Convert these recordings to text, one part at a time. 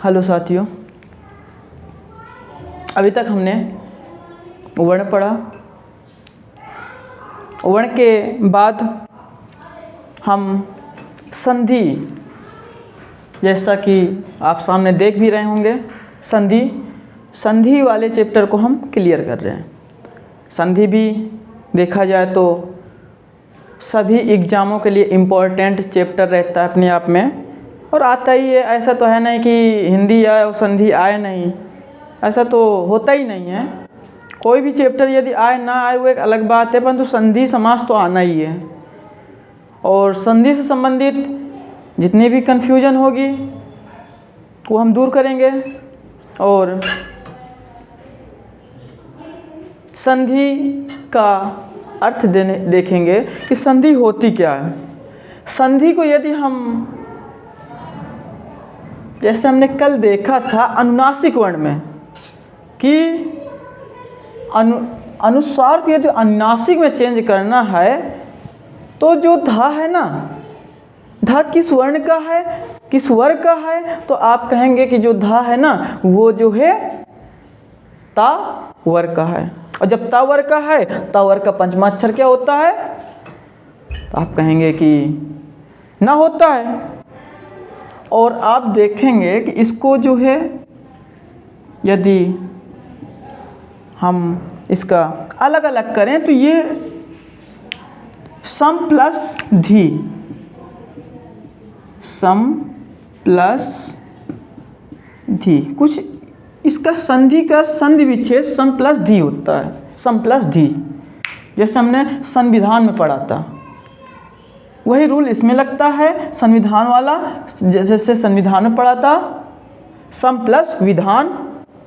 Hello साथियों, अभी तक हमने वर्ण पढ़ा। वर्ण के बाद हम संधि, जैसा कि आप सामने देख भी रहे होंगे, संधि वाले चैप्टर को हम क्लियर कर रहे हैं। संधि भी देखा जाए तो सभी एग्ज़ामों के लिए इम्पोर्टेंट चैप्टर रहता है अपने आप में, और आता ही है। ऐसा तो है नहीं कि हिंदी आए और संधि आए नहीं, ऐसा तो होता ही नहीं है। कोई भी चैप्टर यदि आए ना आए वो एक अलग बात है, परंतु संधि समास तो आना ही है। और संधि से संबंधित जितनी भी कन्फ्यूजन होगी वो हम दूर करेंगे, और संधि का अर्थ देखेंगे कि संधि होती क्या है। संधि को यदि हम, जैसे हमने कल देखा था अनुनासिक वर्ण में, कि अनुस्वार को यदि अनुनासिक में चेंज करना है तो जो धा है ना, धा किस वर्ण का है, किस वर्ग का है, तो आप कहेंगे कि जो धा है ना वो जो है ता वर्ग का है। और जब ता वर्ग का है, ता वर्ग का पंचमा अक्षर क्या होता है, तो आप कहेंगे कि ना होता है। और आप देखेंगे कि इसको जो है यदि हम इसका अलग अलग करें तो ये सम प्लस धी, सम प्लस धी, कुछ इसका संधि का संधि विच्छेद सम प्लस धी होता है, सम प्लस धी, जैसे हमने संविधान में पढ़ा था। वही रूल इसमें लगता है संविधान वाला, जैसे संविधान में पढ़ा था सम प्लस विधान,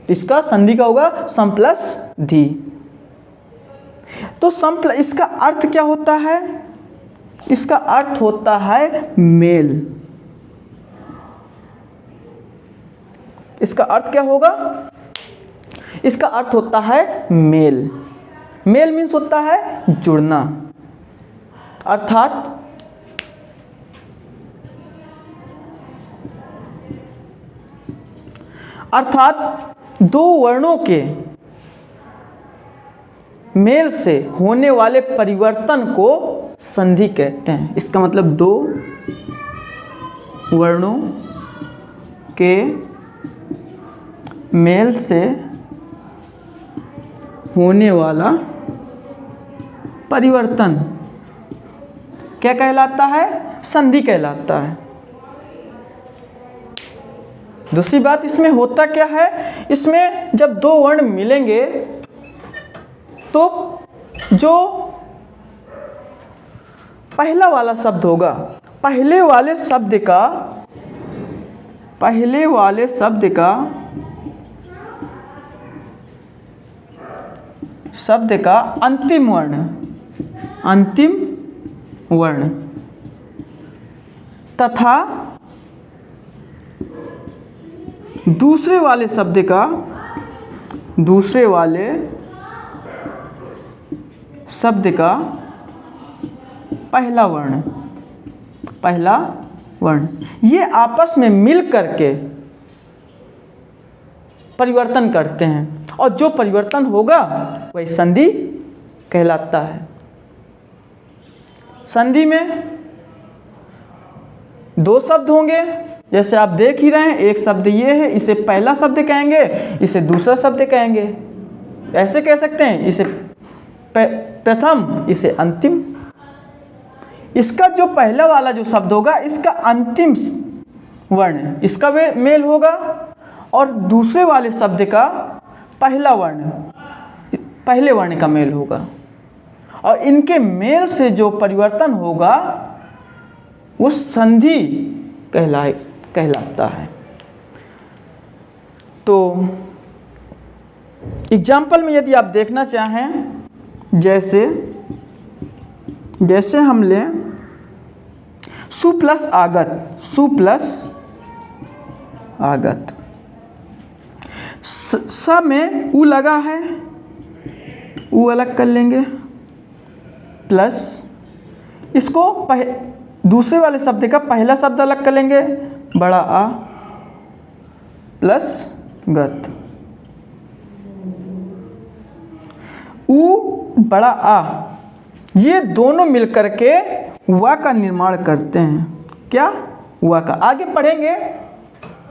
इसका संधि का होगा सम प्लस धी। तो सम प्लस, इसका अर्थ क्या होता है, इसका अर्थ होता है मेल। इसका अर्थ क्या होगा, इसका अर्थ होता है मेल। मेल मीन्स होता है जुड़ना, अर्थात दो वर्णों के मेल से होने वाले परिवर्तन को संधि कहते हैं। इसका मतलब दो वर्णों के मेल से होने वाला परिवर्तन क्या कहलाता है, संधि कहलाता है। दूसरी बात इसमें होता क्या है, इसमें जब दो वर्ण मिलेंगे तो जो पहला वाला शब्द होगा, पहले वाले शब्द का अंतिम वर्ण तथा दूसरे वाले शब्द का पहला वर्ण, ये आपस में मिल करके परिवर्तन करते हैं, और जो परिवर्तन होगा वही संधि कहलाता है। संधि में दो शब्द होंगे, जैसे आप देख ही रहे हैं, एक शब्द ये है, इसे पहला शब्द कहेंगे, इसे दूसरा शब्द कहेंगे। ऐसे कह सकते हैं, इसे प्रथम, इसे अंतिम। इसका जो पहला वाला जो शब्द होगा, इसका अंतिम वर्ण इसका मेल होगा, और दूसरे वाले शब्द का पहला वर्ण पहले वर्ण का मेल होगा, और इनके मेल से जो परिवर्तन होगा वो संधि कहलाता है। तो एग्जाम्पल में यदि आप देखना चाहें, जैसे हम लें सु प्लस आगत, स में उ लगा है, उ अलग कर लेंगे, प्लस इसको दूसरे वाले शब्द का पहला शब्द अलग कर लेंगे, बड़ा आ, प्लस गत। उ बड़ा आ, ये दोनों मिलकर के वा का निर्माण करते हैं। क्या? वा का। आगे पढ़ेंगे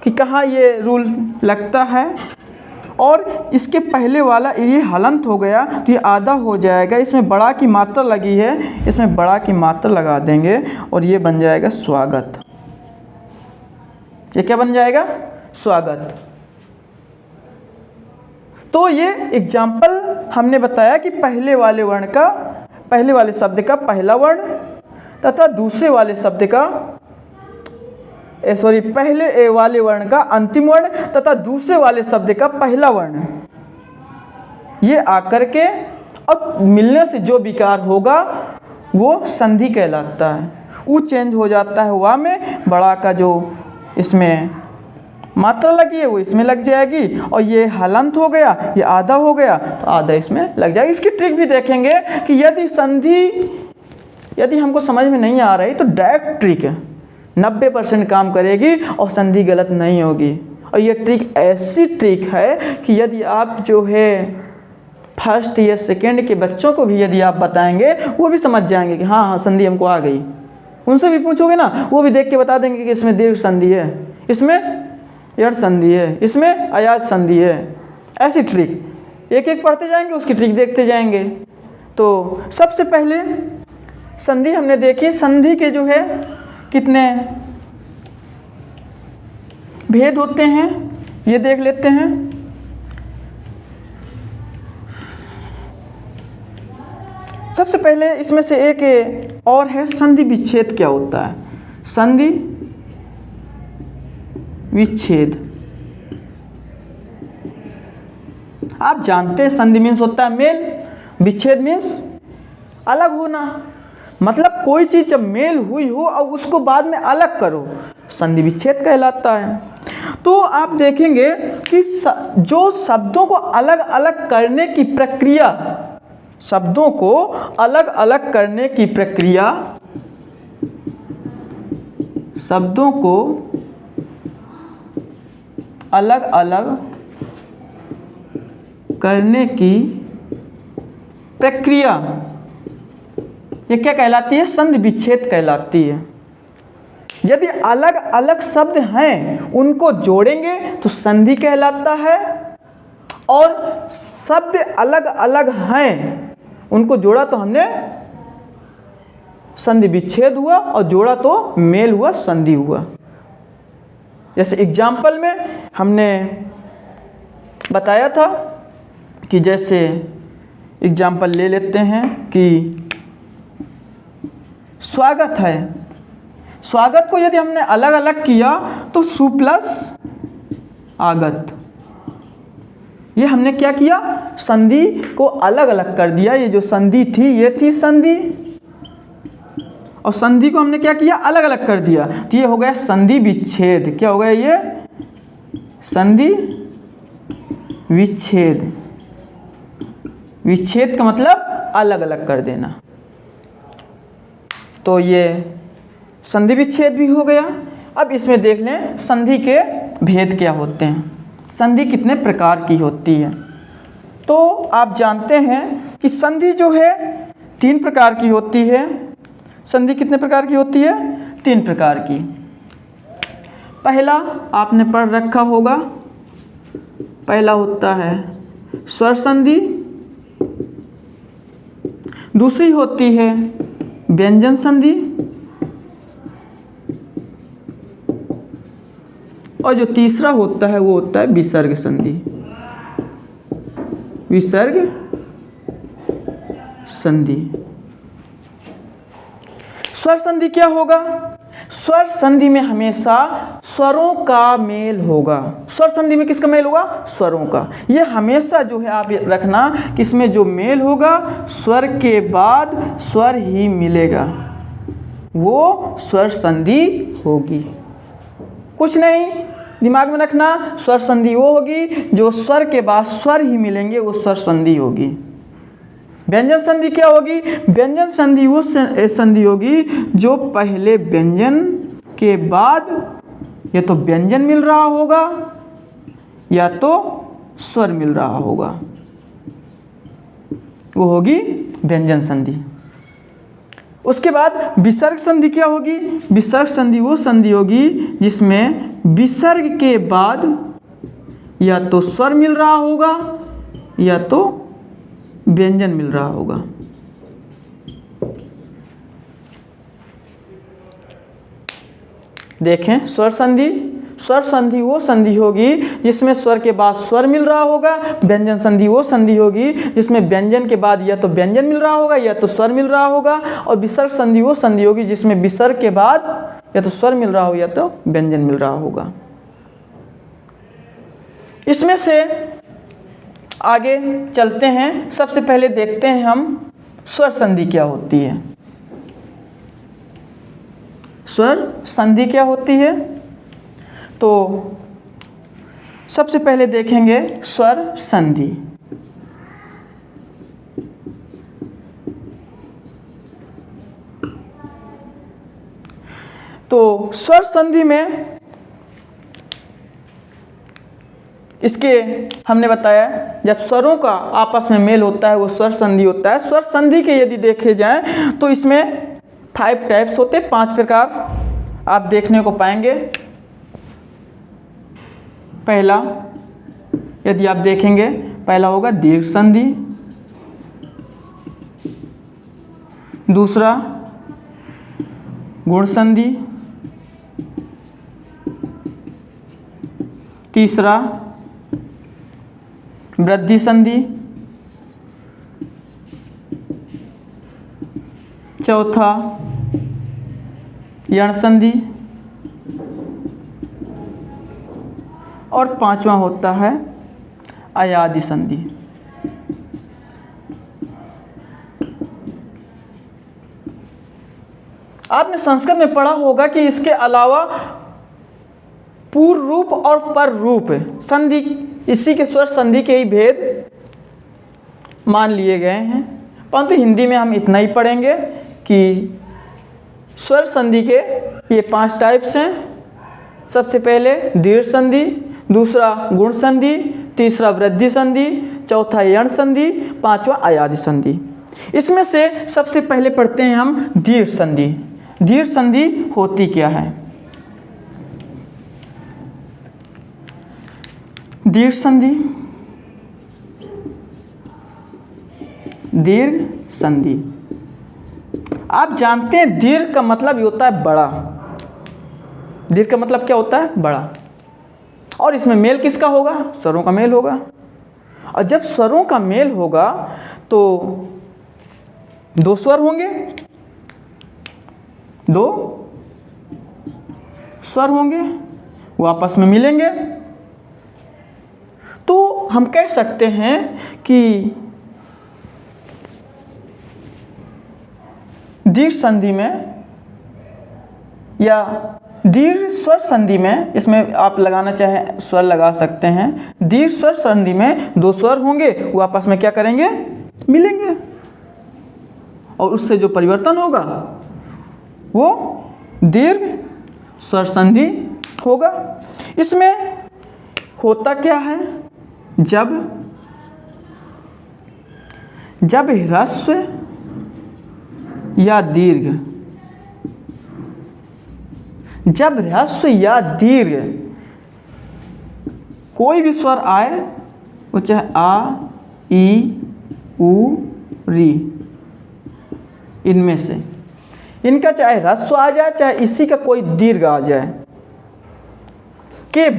कि कहाँ ये रूल लगता है। और इसके पहले वाला ये हलंत हो गया तो ये आधा हो जाएगा, इसमें बड़ा की मात्रा लगी है, इसमें बड़ा की मात्रा लगा देंगे और ये बन जाएगा स्वागत। ये क्या बन जाएगा? स्वागत। तो ये एग्जाम्पल हमने बताया कि पहले वाले शब्द का पहला वर्ण तथा दूसरे वाले शब्द का पहले वाले वर्ण का अंतिम वर्ण तथा दूसरे वाले शब्द का पहला वर्ण, ये आकर के अब मिलने से जो विकार होगा वो संधि कहलाता है। उ चेंज हो जाता है वा में, बड़ा का जो इसमें मात्रा लगी है वो इसमें लग जाएगी, और ये हलंत हो गया, ये आधा हो गया तो आधा इसमें लग जाएगा। इसकी ट्रिक भी देखेंगे कि यदि हमको समझ में नहीं आ रही तो डायरेक्ट ट्रिक है, 90% काम करेगी और संधि गलत नहीं होगी। और ये ट्रिक ऐसी ट्रिक है कि यदि आप जो है फर्स्ट या सेकेंड के बच्चों को भी यदि आप बताएंगे वो भी समझ जाएंगे कि हाँ संधि हमको आ गई। उनसे भी पूछोगे ना, वो भी देख के बता देंगे कि इसमें दीर्घ संधि है, इसमें यण संधि है, इसमें अयाज संधि है। ऐसी ट्रिक एक एक पढ़ते जाएंगे, उसकी ट्रिक देखते जाएंगे। तो सबसे पहले संधि हमने देखी। संधि के जो है कितने भेद होते हैं ये देख लेते हैं। सबसे पहले इसमें से एक और है संधि विच्छेद। क्या होता है संधि विच्छेद? आप जानते हैं संधि मीन्स होता है मेल, विच्छेद मीन्स अलग होना। मतलब कोई चीज़ जब मेल हुई हो और उसको बाद में अलग करो, संधि विच्छेद कहलाता है। तो आप देखेंगे कि जो शब्दों को अलग अलग करने की प्रक्रिया, शब्दों को अलग अलग करने की प्रक्रिया, शब्दों को अलग अलग करने की प्रक्रिया, ये क्या कहलाती है? संधि विच्छेद कहलाती है। यदि अलग अलग शब्द हैं उनको जोड़ेंगे तो संधि कहलाता है, और शब्द अलग अलग हैं उनको जोड़ा तो हमने संधि विच्छेद हुआ, और जोड़ा तो मेल हुआ, संधि हुआ। जैसे एग्जाम्पल में हमने बताया था कि जैसे एग्जाम्पल ले लेते हैं कि स्वागत है। स्वागत को यदि हमने अलग अलग किया तो सु प्लस आगत, ये हमने क्या किया? संधि को अलग अलग कर दिया। ये जो संधि थी ये थी संधि, और संधि को हमने क्या किया? अलग अलग कर दिया। तो ये हो गया संधि विच्छेद। क्या हो गया ये? संधि विच्छेद। विच्छेद का मतलब अलग अलग कर देना। तो ये संधि विच्छेद भी हो गया। अब इसमें देख लें संधि के भेद क्या होते हैं, संधि कितने प्रकार की होती है। तो आप जानते हैं कि संधि जो है 3 प्रकार की होती है। संधि कितने प्रकार की होती है? 3 प्रकार की। पहला आपने पढ़ रखा होगा, पहला होता है स्वर संधि, दूसरी होती है व्यंजन संधि, और जो तीसरा होता है वो होता है विसर्ग संधि। विसर्ग संधि। स्वर संधि क्या होगा? स्वर संधि में हमेशा स्वरों का मेल होगा। स्वर संधि में किसका मेल होगा? स्वरों का। ये हमेशा जो है आप रखना कि इसमें जो मेल होगा स्वर के बाद स्वर ही मिलेगा, वो स्वर संधि होगी। कुछ नहीं, दिमाग में रखना, स्वर संधि वो होगी जो स्वर के बाद स्वर ही मिलेंगे, वो स्वर संधि होगी। व्यंजन संधि क्या होगी? व्यंजन संधि वो संधि होगी जो पहले व्यंजन के बाद ये तो व्यंजन मिल रहा होगा, या तो स्वर मिल रहा होगा, वो होगी व्यंजन संधि। उसके बाद विसर्ग संधि क्या होगी? विसर्ग संधि वो संधि होगी जिसमें विसर्ग के बाद या तो स्वर मिल रहा होगा या तो व्यंजन मिल रहा होगा। देखें, स्वर संधि, स्वर संधि वो संधि होगी जिसमें स्वर के बाद स्वर मिल रहा होगा। व्यंजन संधि वो संधि होगी जिसमें व्यंजन के बाद या तो व्यंजन मिल रहा होगा या तो स्वर मिल रहा होगा। और विसर्ग संधि वो संधि होगी जिसमें विसर्ग के बाद या तो स्वर मिल रहा हो या तो व्यंजन मिल रहा होगा। इसमें से आगे चलते हैं। सबसे पहले देखते हैं हम स्वर संधि क्या होती है। स्वर संधि क्या होती है? तो सबसे पहले देखेंगे स्वर संधि। तो स्वर संधि में इसके हमने बताया जब स्वरों का आपस में मेल होता है वो स्वर संधि होता है। स्वर संधि के यदि देखे जाएं तो इसमें 5 टाइप्स होते हैं, 5 प्रकार आप देखने को पाएंगे। पहला यदि आप देखेंगे, पहला होगा दीर्घ संधि, दूसरा गुण संधि, तीसरा वृद्धि संधि, चौथा यण संधि और 5वां होता है अयादि संधि। आपने संस्कृत में पढ़ा होगा कि इसके अलावा पूर्व रूप और पर रूप संधि, इसी के स्वर संधि के ही भेद मान लिए गए हैं। परंतु हिंदी में हम इतना ही पढ़ेंगे कि स्वर संधि के ये 5 टाइप्स हैं। सबसे पहले दीर्घ संधि, दूसरा गुण संधि, तीसरा वृद्धि संधि, चौथा यण संधि, 5वां अयादि संधि। इसमें से सबसे पहले पढ़ते हैं हम दीर्घ संधि। दीर्घ संधि होती क्या है? दीर्घ संधि, दीर्घ संधि आप जानते हैं दीर्घ का मतलब ये होता है बड़ा। दीर्घ का मतलब क्या होता है? बड़ा। और इसमें मेल किसका होगा? स्वरों का मेल होगा। और जब स्वरों का मेल होगा तो 2 स्वर होंगे, 2 स्वर होंगे, वो आपस में मिलेंगे। तो हम कह सकते हैं कि दीर्घ संधि में या दीर्घ स्वर संधि में, इसमें आप लगाना चाहे स्वर लगा सकते हैं। दीर्घ स्वर संधि में 2 स्वर होंगे, वो आपस में क्या करेंगे? मिलेंगे। और उससे जो परिवर्तन होगा वो दीर्घ स्वर संधि होगा। इसमें होता क्या है? जब ह्रस्व या दीर्घ, जब ह्रस्व या दीर्घ कोई भी स्वर आए, वो चाहे आ, ई, उ, री, इनमें से इनका चाहे ह्रस्व आ जाए चाहे इसी का कोई दीर्घ आ जाए, के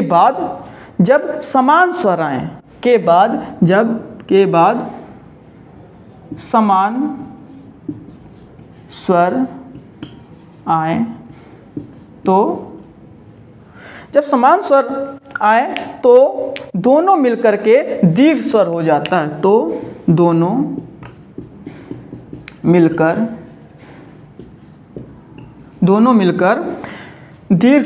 बाद जब समान स्वर आए, के बाद समान स्वर आए, तो जब समान स्वर आए तो दोनों मिलकर के दीर्घ स्वर हो जाता है। तो दोनों मिलकर दीर्घ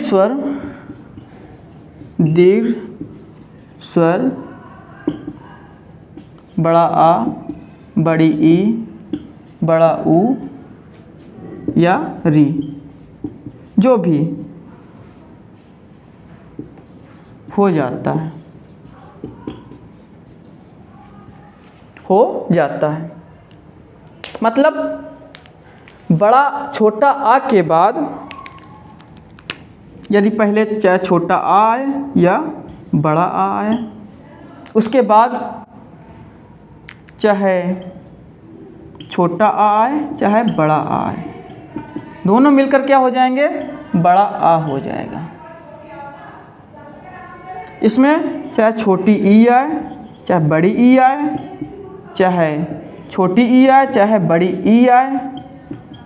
स्वर बड़ा आ, बड़ी ई, बड़ा ऊ या री, जो भी हो जाता है, हो जाता है। मतलब बड़ा छोटा आ के बाद यदि पहले चाहे छोटा आ आए या बड़ा आ आए, उसके बाद चाहे छोटा आ आए चाहे बड़ा आ आए, दोनों मिलकर क्या हो जाएंगे, बड़ा आ हो जाएगा। इसमें चाहे छोटी ई आए चाहे बड़ी ई आए, चाहे छोटी ई आए चाहे बड़ी ई आए,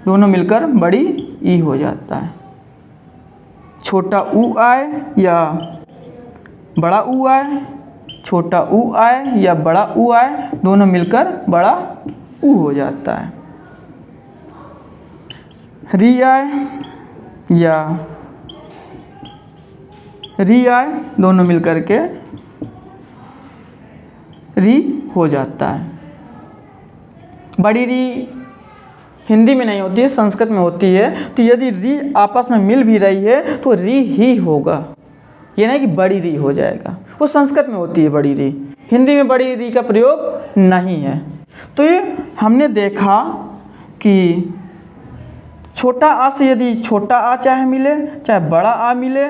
दोनों मिलकर बड़ी ई हो जाता है। छोटा ऊ आए या बड़ा ऊ आए, छोटा ऊ आए या बड़ा ऊ आए, दोनों मिलकर बड़ा ऊ हो जाता है। री आए या री आए, दोनों मिलकर के री हो जाता है। बड़ी री हिंदी में नहीं होती है, संस्कृत में होती है। तो यदि री आपस में मिल भी रही है तो री ही होगा, ये नहीं कि बड़ी री हो जाएगा। वो संस्कृत में होती है बड़ी री, हिंदी में बड़ी री का प्रयोग नहीं है। तो ये हमने देखा कि छोटा आ से यदि छोटा आ चाहे मिले चाहे बड़ा आ मिले,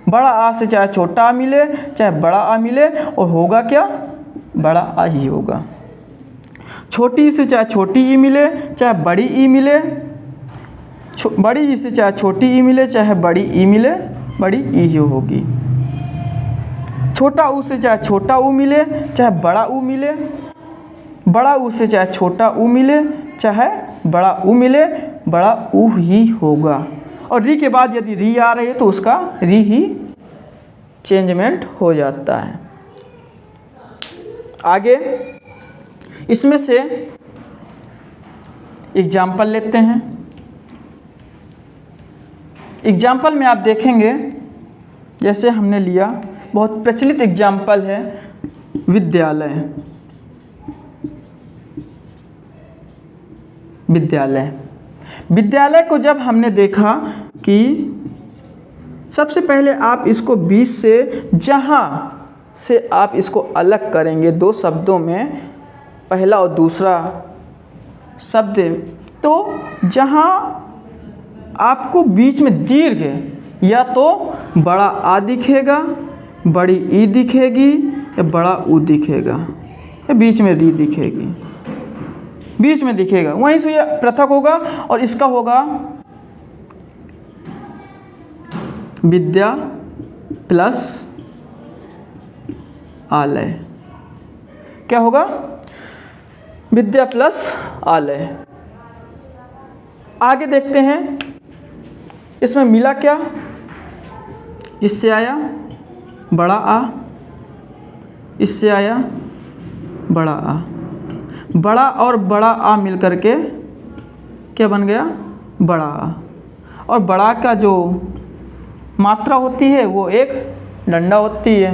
बड़ा आ से चाहे छोटा आ मिले चाहे बड़ा आ मिले, और होगा क्या, बड़ा आ ही होगा। छोटी से चाहे छोटी ई मिले चाहे बड़ी ई मिले, बड़ी ई से चाहे छोटी ई मिले चाहे बड़ी ई मिले, बड़ी ई ही होगी। छोटा ऊ से चाहे छोटा ऊ मिले चाहे बड़ा ऊ मिले, बड़ा ऊ से चाहे छोटा ऊ मिले चाहे बड़ा ऊ मिले, बड़ा ऊ ही होगा। और री के बाद यदि री आ रही है तो उसका री ही चेंजमेंट हो जाता है। आगे इसमें से एग्जाम्पल लेते हैं। एग्जाम्पल में आप देखेंगे, जैसे हमने लिया, बहुत प्रचलित एग्जाम्पल है विद्यालय। विद्यालय विद्यालय को जब हमने देखा कि सबसे पहले आप इसको 20 से, जहाँ से आप इसको अलग करेंगे दो शब्दों में, पहला और दूसरा शब्द, तो जहाँ आपको बीच में दीर्घ या तो बड़ा आ दिखेगा, बड़ी ई दिखेगी, या बड़ा ऊ दिखेगा, या बीच में री दिखेगी, बीच में दिखेगा, वहीं से ये पृथक होगा। और इसका होगा विद्या प्लस आलय। क्या होगा, विद्या प्लस आलय। आगे देखते हैं, इसमें मिला क्या, इससे आया बड़ा आ, इससे आया बड़ा आ, बड़ा और बड़ा आ मिलकर के क्या बन गया, बड़ा आ। और बड़ा का जो मात्रा होती है वो एक डंडा होती है।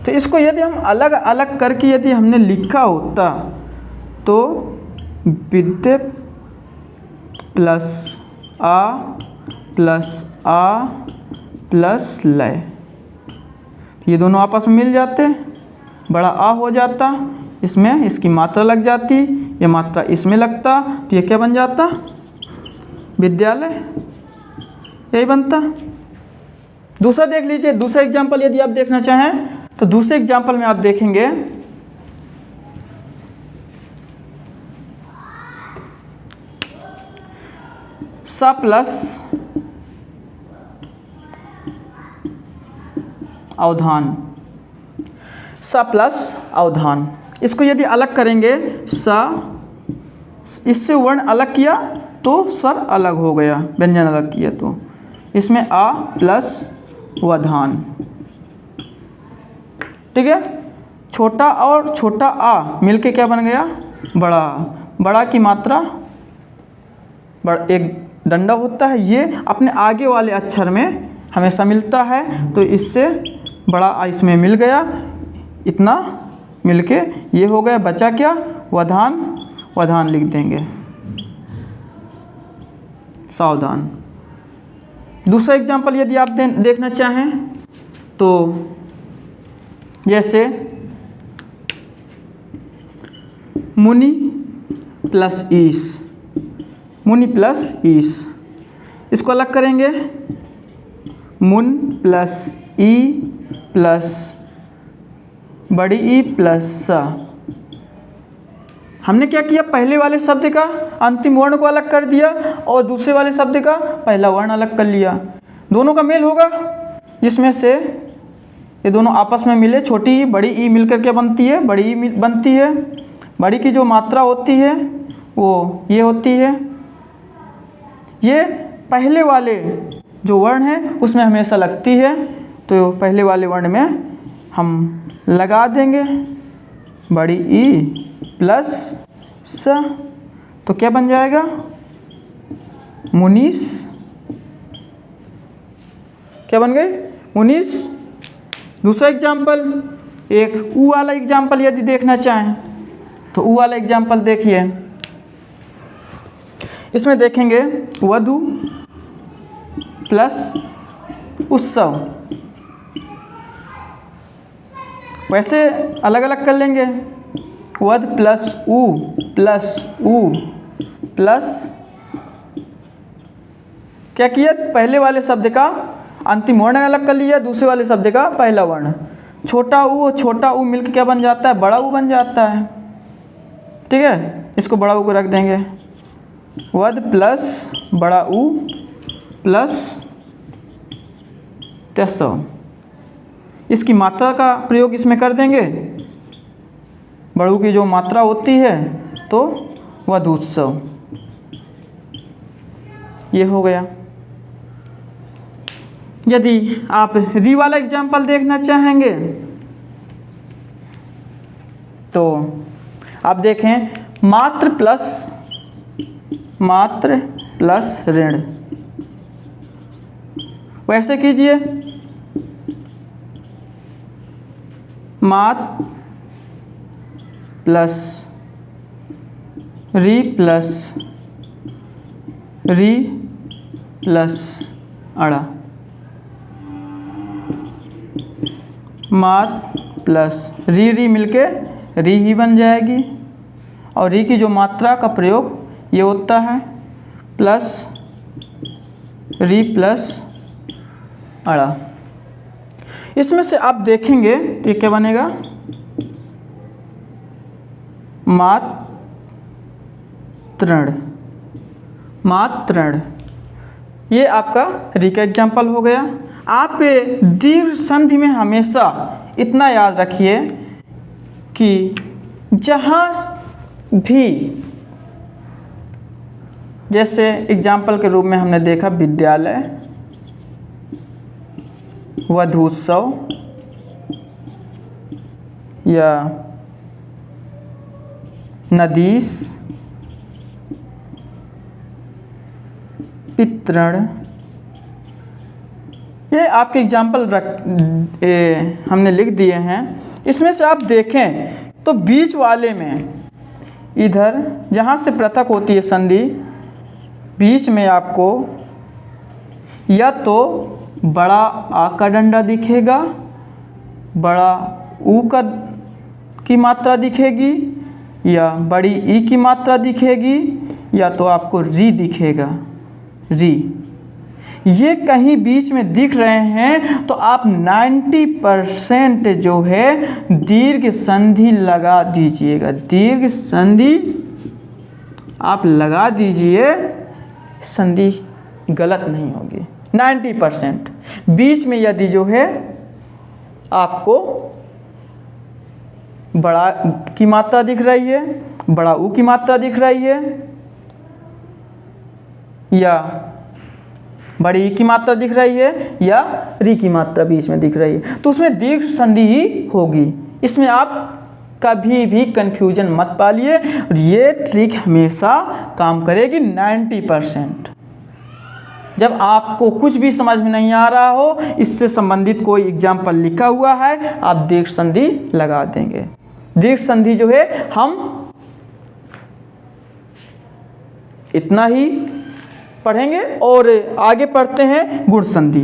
तो इसको यदि हम अलग अलग करके यदि हमने लिखा होता तो विद्या प्लस आ प्लस लय, ये दोनों आपस में मिल जाते, बड़ा आ हो जाता, इसमें इसकी मात्रा लग जाती, ये मात्रा इसमें लगता, तो ये क्या बन जाता, विद्यालय, यही बनता। दूसरा देख लीजिए, दूसरा एग्जाम्पल यदि आप देखना चाहें तो दूसरे एग्जाम्पल में आप देखेंगे सा प्लस अवधान, सा प्लस अवधान। इसको यदि अलग करेंगे, सा, इससे वर्ण अलग किया तो स्वर अलग हो गया, व्यंजन अलग किया तो इसमें आ प्लस वधान। ठीक है, छोटा और छोटा आ मिलके क्या बन गया, बड़ा। बड़ा की मात्रा एक डंडा होता है, ये अपने आगे वाले अक्षर में हमेशा मिलता है, तो इससे बड़ा आ इसमें मिल गया, इतना मिलके ये हो गया, बचा क्या, वधान, वधान लिख देंगे, सावधान। दूसरा एग्जाम्पल यदि आप देखना चाहें तो जैसे मुनि प्लस ईस, मुनि प्लस ईस, इसको अलग करेंगे, मुन प्लस ई प्लस बड़ी ई प्लस सा। हमने क्या किया, पहले वाले शब्द का अंतिम वर्ण को अलग कर दिया और दूसरे वाले शब्द का पहला वर्ण अलग कर लिया। दोनों का मेल होगा, जिसमें से ये दोनों आपस में मिले, छोटी ई बड़ी ई मिलकर क्या बनती है, बड़ी ई बनती है। बड़ी की जो मात्रा होती है वो ये होती है। ये पहले वाले जो वर्ण है उसमें हमेशा लगती है, तो पहले वाले वर्ण में हम लगा देंगे बड़ी ई प्लस स, तो क्या बन जाएगा, मुनीस। क्या बन गई, मुनीस। दूसरा एग्जाम्पल, एक ऊ वाला एग्जाम्पल यदि देखना चाहें तो ऊ वाला एग्जाम्पल देखिए। इसमें देखेंगे वधु प्लस उत्सव, वैसे अलग अलग कर लेंगे, वध प्लस ऊ प्लस क्या किया, पहले वाले शब्द का अंतिम वर्ण अलग कर लिया, दूसरे वाले शब्द का पहला वर्ण। छोटा ऊ मिलकर क्या बन जाता है, बड़ा ऊ बन जाता है। ठीक है, इसको बड़ा ऊ को रख देंगे, वध प्लस बड़ा ऊ प्लस त्सव। इसकी मात्रा का प्रयोग इसमें कर देंगे, बड़ू की जो मात्रा होती है तो वधूत्सव, ये हो गया। यदि आप री वाला एग्जाम्पल देखना चाहेंगे तो आप देखें मात्र प्लस ऋण, वैसे कीजिए, मात प्लस री प्लस अड़ा, मात प्लस री मिलके री ही बन जाएगी, और री की जो मात्रा का प्रयोग ये होता है, प्लस री प्लस अड़ा। इसमें से आप देखेंगे तो ये क्या बनेगा, मातृण। ये आपका री का एग्जाम्पल हो गया। आप दीर्घ संधि में हमेशा इतना याद रखिए कि जहाँ भी, जैसे एग्जाम्पल के रूप में हमने देखा विद्यालय, वधूत्सव या नदीस, पितृण, ये आपके एग्जाम्पल हमने लिख दिए हैं। इसमें से आप देखें तो बीच वाले में इधर जहाँ से पृथक होती है संधि, बीच में आपको या तो बड़ा आ का डंडा दिखेगा, बड़ा ऊ की मात्रा दिखेगी, या बड़ी ई की मात्रा दिखेगी, या तो आपको री दिखेगा, री। ये कहीं बीच में दिख रहे हैं तो आप 90% जो है दीर्घ संधि लगा दीजिएगा, दीर्घ संधि आप लगा दीजिए, संधि गलत नहीं होगी। 90% बीच में यदि जो है आपको बड़ा की मात्रा दिख रही है, बड़ा ऊ की मात्रा दिख रही है, या बड़ी ई की मात्रा दिख रही है, या री की मात्रा बीच में दिख रही है, तो उसमें दीर्घ संधि ही होगी। इसमें आप कभी भी कंफ्यूजन मत पालिए, और ये ट्रिक हमेशा काम करेगी 90%। जब आपको कुछ भी समझ में नहीं आ रहा हो, इससे संबंधित कोई एग्जाम्पल लिखा हुआ है, आप दीर्घ संधि लगा देंगे। दीर्घ संधि जो है हम इतना ही पढ़ेंगे, और आगे पढ़ते हैं गुण संधि।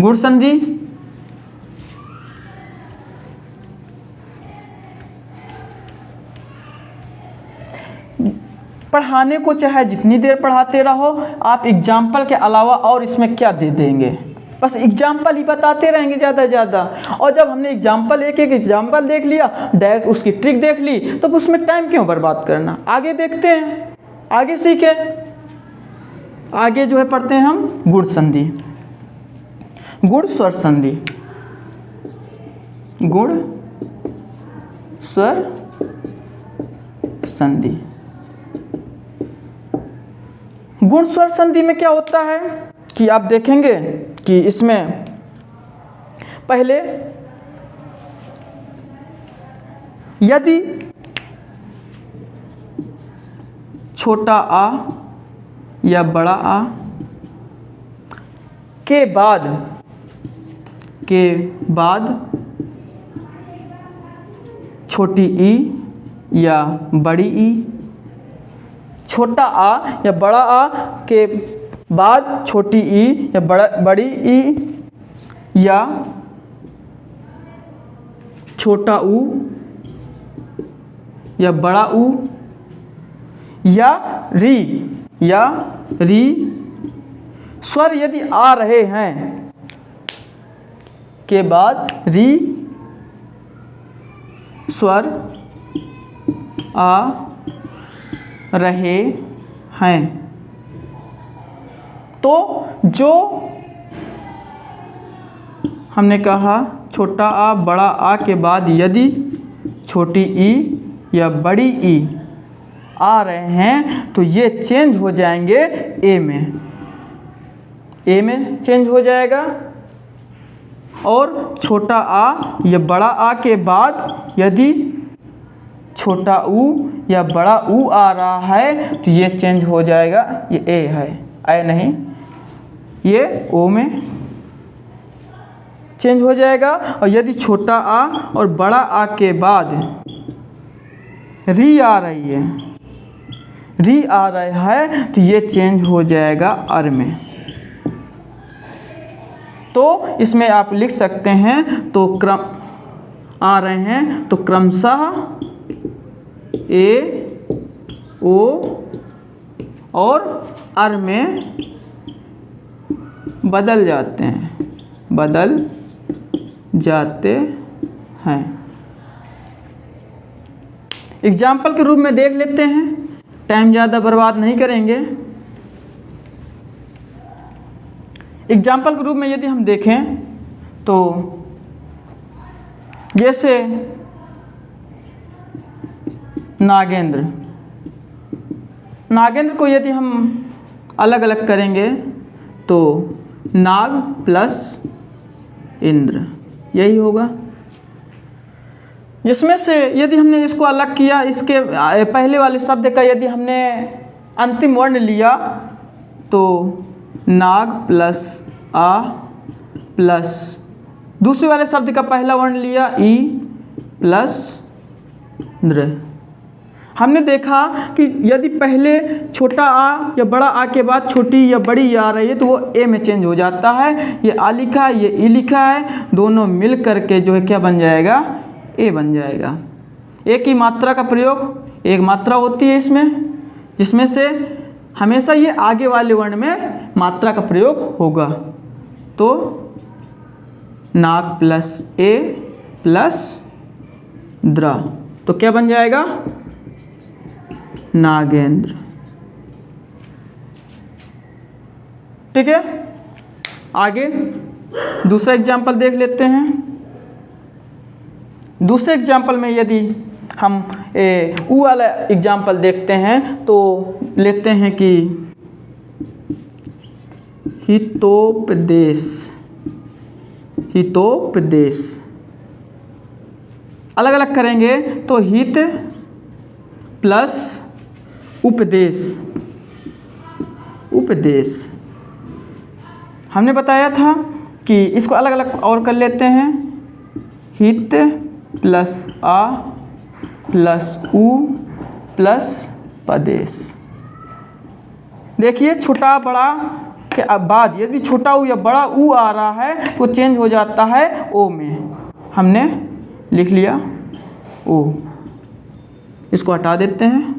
गुण संधि पढ़ाने को चाहे जितनी देर पढ़ाते रहो, आप एग्जाम्पल के अलावा और इसमें क्या दे देंगे, बस एग्जाम्पल ही बताते रहेंगे ज़्यादा से ज़्यादा। और जब हमने एग्जाम्पल एक एग्जाम्पल देख लिया, डायरेक्ट उसकी ट्रिक देख ली, तो उसमें टाइम क्यों बर्बाद करना। आगे देखते हैं, आगे सीखें। आगे जो है पढ़ते हैं हम गुण संधि, गुण स्वर संधि, गुण स्वर संधि। गुण स्वर संधि में क्या होता है कि आप देखेंगे कि इसमें पहले यदि छोटा आ या बड़ा आ के बाद छोटी ई या बड़ी ई, छोटा आ या बड़ा आ के बाद छोटी ई या बड़ी ई, या छोटा ऊ या बड़ा ऊ, या री स्वर यदि आ रहे हैं के बाद री स्वर आ रहे हैं, तो जो हमने कहा छोटा आ बड़ा आ के बाद यदि छोटी ई या बड़ी ई आ रहे हैं तो ये चेंज हो जाएंगे ए में चेंज हो जाएगा। और छोटा आ या बड़ा आ के बाद यदि छोटा ऊ या बड़ा ऊ आ रहा है तो ये चेंज हो जाएगा, ये ए है, ए नहीं, ये ओ में चेंज हो जाएगा। और यदि छोटा आ और बड़ा आ के बाद री आ रही है, री आ रहा है तो ये चेंज हो जाएगा अर में। तो इसमें आप लिख सकते हैं, तो क्रम आ रहे हैं तो क्रमशः ए ओ और अर में बदल जाते हैं। एग्जाम्पल के रूप में देख लेते हैं, टाइम ज़्यादा बर्बाद नहीं करेंगे। एग्जाम्पल के रूप में यदि हम देखें तो जैसे नागेंद्र को यदि हम अलग अलग करेंगे तो नाग प्लस इंद्र यही होगा। जिसमें से यदि हमने इसको अलग किया, इसके पहले वाले शब्द का यदि हमने अंतिम वर्ण लिया तो नाग प्लस आ प्लस दूसरे वाले शब्द का पहला वर्ण लिया ई प्लस द्र। हमने देखा कि यदि पहले छोटा आ या बड़ा आ के बाद छोटी या बड़ी आ रही है तो वो ए में चेंज हो जाता है। ये आ लिखा है, ये ई लिखा है, दोनों मिल करके जो है क्या बन जाएगा, ए बन जाएगा। एक ही मात्रा का प्रयोग, एक मात्रा होती है इसमें, जिसमें से हमेशा ये आगे वाले वर्ण में मात्रा का प्रयोग होगा। तो नाग प्लस ए प्लस द्र, तो क्या बन जाएगा, नागेंद्र। ठीक है, आगे दूसरा एग्जाम्पल देख लेते हैं। दूसरे एग्जाम्पल में यदि हम ऊ वाला एग्जाम्पल देखते हैं तो लेते हैं कि हितोपदेश अलग अलग करेंगे तो हित प्लस उपदेश हमने बताया था कि इसको अलग अलग और कर लेते हैं। हित प्लस आ प्लस उ प्लस पदेश। देखिए छोटा बड़ा के बाद यदि छोटा ऊ या बड़ा ऊ आ रहा है तो चेंज हो जाता है ओ में। हमने लिख लिया ओ, इसको हटा देते हैं।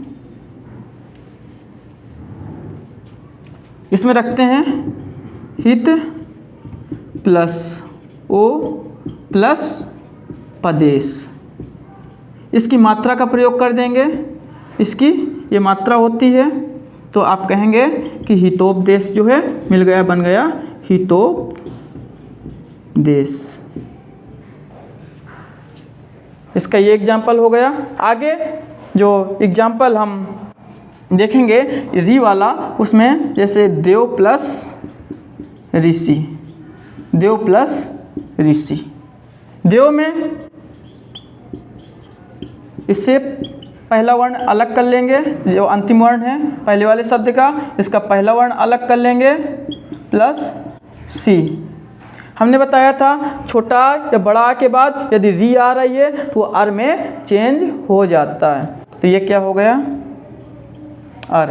इसमें रखते हैं हित प्लस ओ प्लस पदेश। इसकी मात्रा का प्रयोग कर देंगे, इसकी ये मात्रा होती है, तो आप कहेंगे कि हितोपदेश जो है मिल गया, बन गया हितोपदेश। इसका ये एग्जाम्पल हो गया। आगे जो एग्जाम्पल हम देखेंगे री वाला, उसमें जैसे देव प्लस ऋषि, देव प्लस ऋषि। देव में इससे पहला वर्ण अलग कर लेंगे, जो अंतिम वर्ण है पहले वाले शब्द का, इसका पहला वर्ण अलग कर लेंगे प्लस सी। हमने बताया था छोटा या बड़ा के बाद यदि री आ रही है तो अर में चेंज हो जाता है। तो ये क्या हो गया, अर।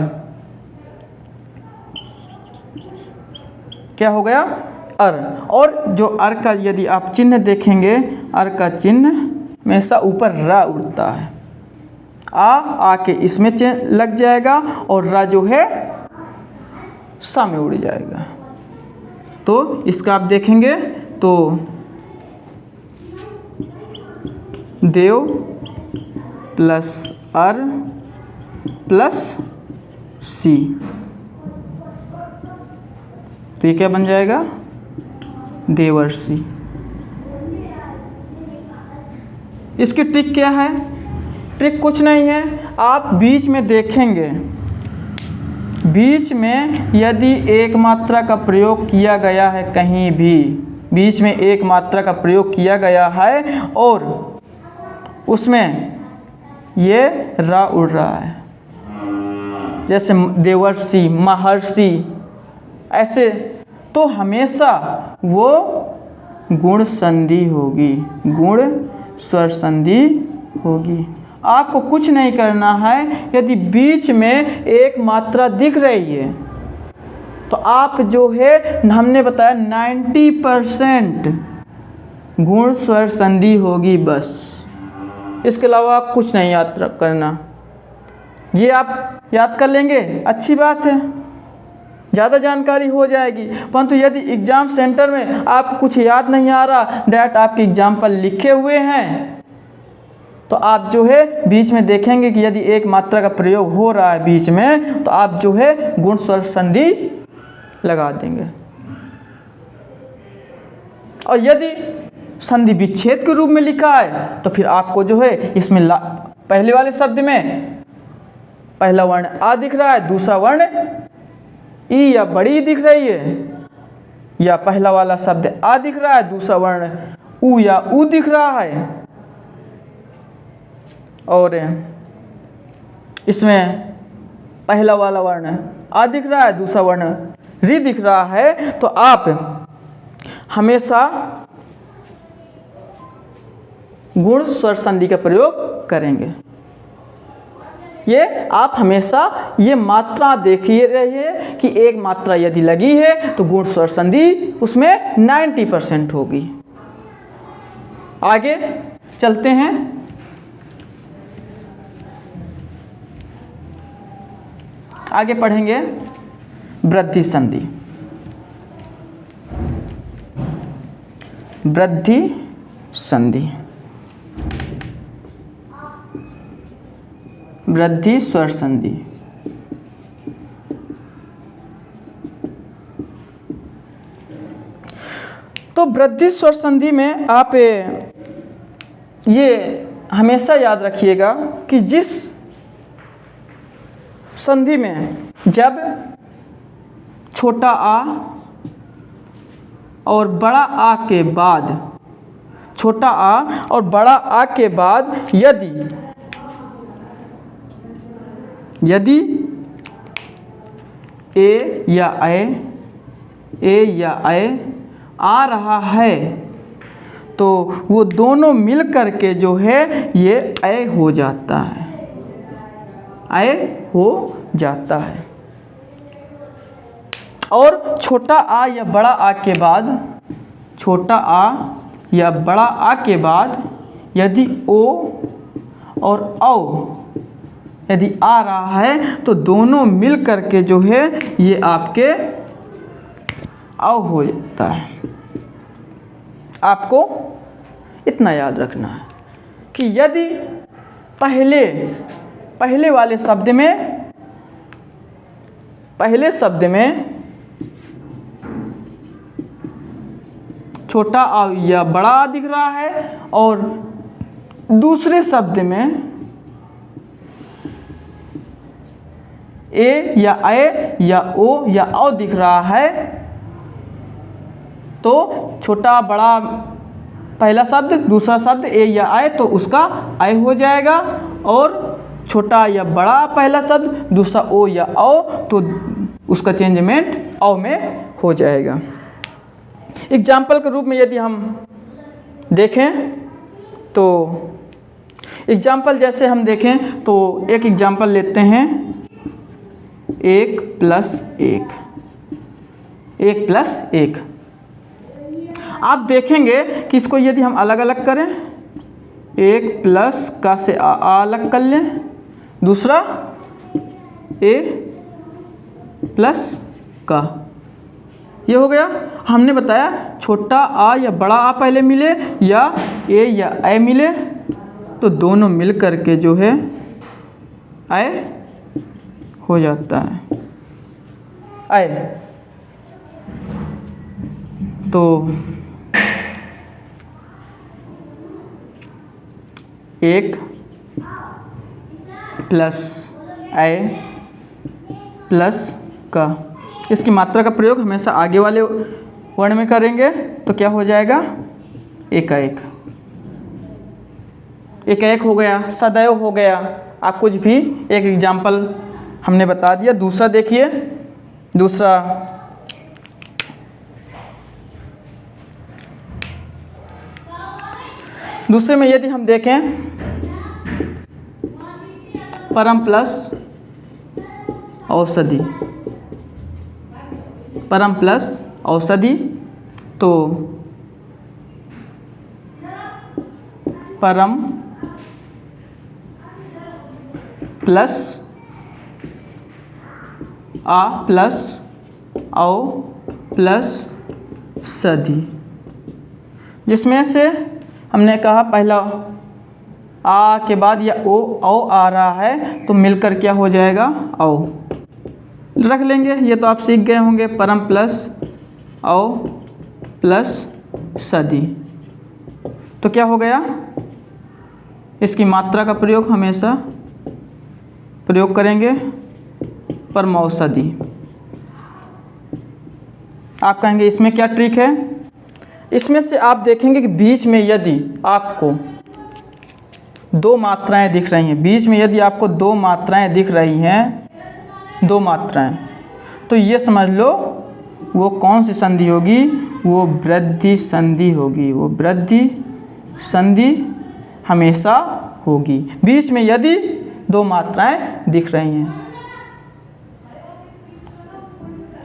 क्या हो गया, अर। और जो अर का यदि आप चिन्ह देखेंगे, अर का चिन्ह हमेशा ऊपर रा उड़ता है। आ के इसमें लग जाएगा और रा जो है सा में उड़ जाएगा। तो इसका आप देखेंगे तो देव प्लस अर प्लस सी, तो ये क्या बन जाएगा, देवर्षि। इसकी ट्रिक क्या है, ट्रिक कुछ नहीं है, आप बीच में देखेंगे, बीच में यदि एक मात्रा का प्रयोग किया गया है, कहीं भी बीच में एक मात्रा का प्रयोग किया गया है और उसमें ये रा उड़ रहा है, जैसे देवर्षि, महर्षि, ऐसे, तो हमेशा वो गुण संधि होगी, गुण स्वर संधि होगी। आपको कुछ नहीं करना है, यदि बीच में एक मात्रा दिख रही है तो आप जो है, हमने बताया 90% गुण स्वर संधि होगी बस, इसके अलावा आप कुछ नहीं याद करना। ये आप याद कर लेंगे, अच्छी बात है, ज़्यादा जानकारी हो जाएगी। परंतु यदि एग्ज़ाम सेंटर में आप कुछ याद नहीं आ रहा, डायरेक्ट आपके एग्जाम्पल लिखे हुए हैं, तो आप जो है बीच में देखेंगे कि यदि एक मात्रा का प्रयोग हो रहा है बीच में, तो आप जो है गुण स्वर संधि लगा देंगे। और यदि संधि विच्छेद के रूप में लिखा है तो फिर आपको जो है इसमें पहले वाले शब्द में पहला वर्ण आ दिख रहा है, दूसरा वर्ण ई या बड़ी दिख रही है, या पहला वाला शब्द आ दिख रहा है, दूसरा वर्ण ऊ या ऊ दिख रहा है, और इसमें पहला वाला वर्ण आ दिख रहा है, दूसरा वर्ण री दिख रहा है, तो आप हमेशा गुण स्वर संधि का प्रयोग करेंगे। ये आप हमेशा ये मात्रा देखिए रहिए कि एक मात्रा यदि लगी है तो गुण स्वर संधि उसमें 90% होगी। आगे चलते हैं। आगे पढ़ेंगे वृद्धि संधि। वृद्धि संधि, वृद्धि स्वर संधि। तो वृद्धि स्वर संधि में आप ये हमेशा याद रखिएगा कि जिस संधि में जब छोटा आ और बड़ा आ के बाद, छोटा आ और बड़ा आ के बाद यदि ए या ए आ रहा है तो वो दोनों मिल कर के जो है ये ए हो जाता है, ए हो जाता है। और छोटा आ या बड़ा आ के बाद, छोटा आ या बड़ा आ के बाद यदि ओ और औ यदि आ रहा है तो दोनों मिल करके जो है ये आपके औ हो जाता है। आपको इतना याद रखना है कि यदि पहले वाले शब्द में छोटा आ या बड़ा आ दिख रहा है और दूसरे शब्द में ए या ए या ओ या औ दिख रहा है, तो छोटा बड़ा पहला शब्द, दूसरा शब्द ए या आए तो उसका आय हो जाएगा, और छोटा या बड़ा पहला शब्द, दूसरा ओ या औ तो उसका चेंजमेंट औ में हो जाएगा। एग्जाम्पल के रूप में यदि हम देखें तो एग्जाम्पल जैसे हम देखें तो एक एग्जाम्पल लेते हैं 1 + 1। आप देखेंगे कि इसको यदि हम अलग अलग करें, 1 प्लस का से आ अलग कर लें, दूसरा ए प्लस का, ये हो गया। हमने बताया छोटा आ या बड़ा आ पहले मिले या ए या ए मिले तो दोनों मिल करके जो है आय हो जाता है। आय तो 1 प्लस आय प्लस का, इसकी मात्रा का प्रयोग हमेशा आगे वाले वर्ण में करेंगे तो क्या हो जाएगा, एकाएक। एकाएक हो गया, सदैव हो गया। आप कुछ भी एक एग्जाम्पल हमने बता दिया। दूसरा देखिए, दूसरे में यदि हम देखें परम प्लस औषधि, परम प्लस औषधि, तो परम प्लस आ प्लस औ प्लस सधि, जिसमें से हमने कहा पहला आ के बाद या ओ औ आ रहा है तो मिलकर क्या हो जाएगा, औ रख लेंगे। ये तो आप सीख गए होंगे, परम प्लस औ प्लस सधि, तो क्या हो गया, इसकी मात्रा का प्रयोग हमेशा प्रयोग करेंगे परमौषधि। आप कहेंगे इसमें क्या ट्रिक है, इसमें से आप देखेंगे कि बीच में यदि आपको दो मात्राएं दिख रही हैं, बीच में यदि आपको दो मात्राएं दिख रही हैं, दो मात्राएं, तो ये समझ लो वो कौन सी संधि होगी, वो वृद्धि संधि होगी। वो वृद्धि संधि हमेशा होगी बीच में यदि दो मात्राएं दिख रही हैं।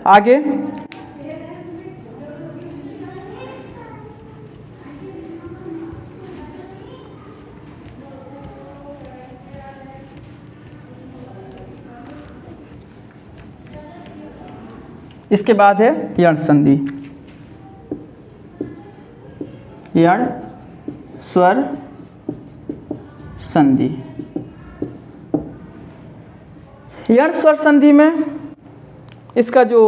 आगे इसके बाद है यण संधि। यण स्वर संधि। यण स्वर संधि में इसका जो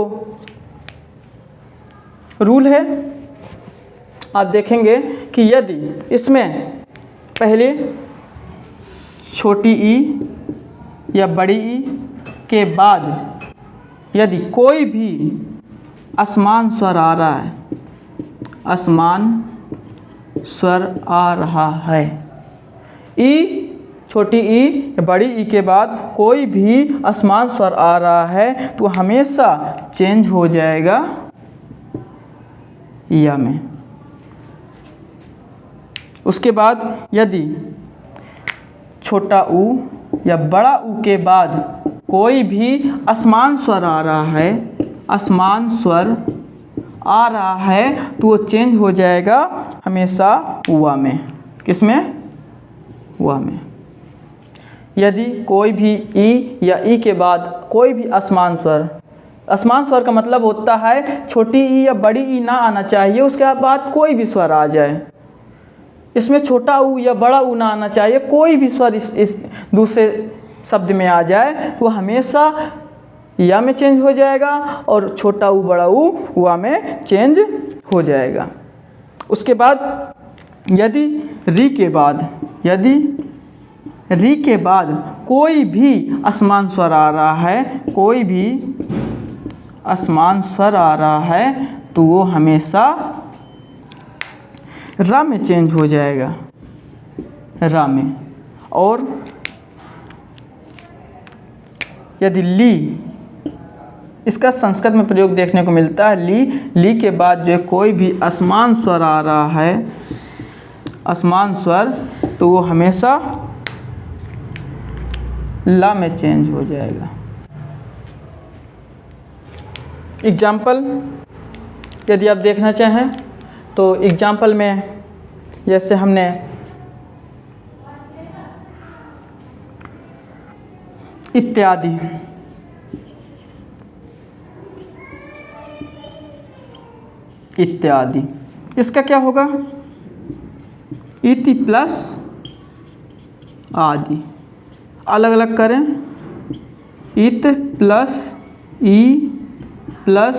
रूल है आप देखेंगे कि यदि इसमें पहले छोटी ई या बड़ी ई के बाद यदि कोई भी असमान स्वर आ रहा है, असमान स्वर आ रहा है, ई छोटी ई या बड़ी ई के बाद कोई भी असमान स्वर आ रहा है तो हमेशा चेंज हो जाएगा या में। उसके बाद यदि छोटा ऊ या बड़ा ऊ के बाद कोई भी असमान स्वर आ रहा है, असमान स्वर आ रहा है तो वो चेंज हो जाएगा हमेशा हुआ में। किस में? हुआ में। यदि कोई भी ई या ई के बाद कोई भी असमान स्वर का मतलब होता है छोटी ई या बड़ी ई ना आना चाहिए, उसके बाद कोई भी स्वर आ जाए। इसमें छोटा ऊ या बड़ा ऊ ना आना चाहिए, कोई भी स्वर इस दूसरे शब्द में आ जाए वो हमेशा या में चेंज हो जाएगा और छोटा ऊ बड़ा ऊ वा में चेंज हो जाएगा। उसके बाद यदि री के बाद कोई भी असमान स्वर आ रहा है, कोई भी असमान स्वर आ रहा है तो वो हमेशा रा में चेंज हो जाएगा, रा में। और यदि ली, इसका संस्कृत में प्रयोग देखने को मिलता है, ली के बाद जो कोई भी असमान स्वर आ रहा है, असमान स्वर, तो वो हमेशा ला में चेंज हो जाएगा। एग्जाम्पल यदि आप देखना चाहें तो एग्जाम्पल में जैसे हमने इत्यादि, इत्यादि, इसका क्या होगा? इति प्लस आदि। अलग अलग करें, इत प्लस ई प्लस